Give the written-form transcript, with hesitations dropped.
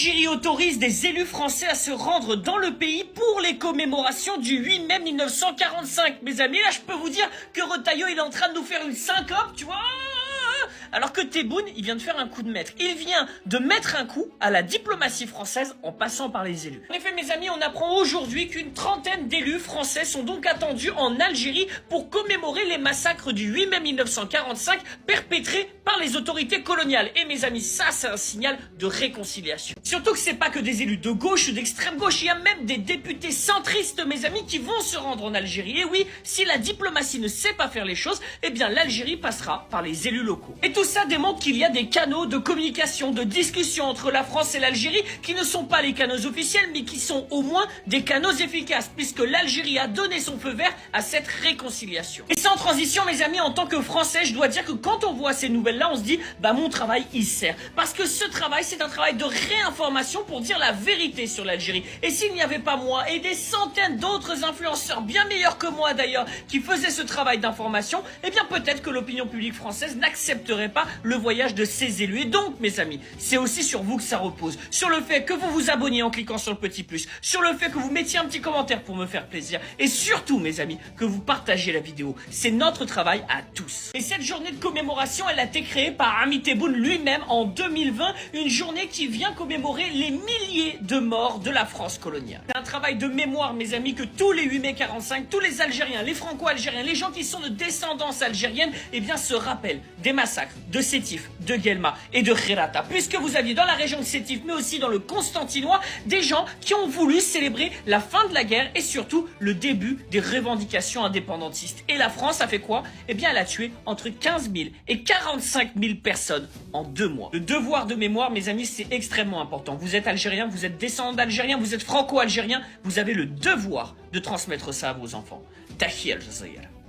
L'Algérie autorise des élus français à se rendre dans le pays pour les commémorations du 8 mai 1945. Mes amis, là, je peux vous dire que Retailleau, il est en train de nous faire une syncope, tu vois. Alors que Tebboune, il vient de faire un coup de maître. Il vient de mettre un coup à la diplomatie française en passant par les élus. En effet, mes amis, on apprend aujourd'hui qu'une trentaine d'élus français sont donc attendus en Algérie pour commémorer les massacres du 8 mai 1945 perpétrés par les autorités coloniales. Et mes amis, ça, c'est un signal de réconciliation. Surtout que c'est pas que des élus de gauche ou d'extrême gauche, il y a même des députés centristes, mes amis, qui vont se rendre en Algérie. Et oui, si la diplomatie ne sait pas faire les choses, eh bien l'Algérie passera par les élus locaux. Et tout ça démontre qu'il y a des canaux de communication, de discussion entre la France et l'Algérie qui ne sont pas les canaux officiels, mais qui sont au moins des canaux efficaces, puisque l'Algérie a donné son feu vert à cette réconciliation. Et sans transition, mes amis, en tant que Français, je dois dire que quand on voit ces nouvelles-là, on se dit, bah mon travail, il sert. Parce que ce travail, c'est un travail de réinformation pour dire la vérité sur l'Algérie. Et s'il n'y avait pas moi et des centaines d'autres influenceurs, bien meilleurs que moi d'ailleurs, qui faisaient ce travail d'information, eh bien peut-être que l'opinion publique française n'accepterait pas le voyage de ces élus. Et donc, mes amis, c'est aussi sur vous que ça repose. Sur le fait que vous vous abonniez en cliquant sur le petit plus. Sur le fait que vous mettiez un petit commentaire pour me faire plaisir. Et surtout, mes amis, que vous partagez la vidéo. C'est notre travail à tous. Et cette journée de commémoration, elle a été créée par Ami Tebboune lui-même en 2020. Une journée qui vient commémorer les milliers de morts de la France coloniale. C'est un travail de mémoire, mes amis, que tous les 8 mai 45, tous les Algériens, les Franco-Algériens, les gens qui sont de descendance algérienne, eh bien, se rappellent des massacres de Sétif, de Guelma et de Kherata, puisque vous aviez dans la région de Sétif, mais aussi dans le Constantinois, des gens qui ont voulu célébrer la fin de la guerre et surtout le début des revendications indépendantistes. Et la France a fait quoi? Eh bien, elle a tué entre 15 000 et 45 000 personnes en 2 mois. Le devoir de mémoire, mes amis, c'est extrêmement important. Vous êtes algérien, vous êtes descendant d'algérien, vous êtes franco-algérien, vous avez le devoir de transmettre ça à vos enfants. Tahia al-Jazair.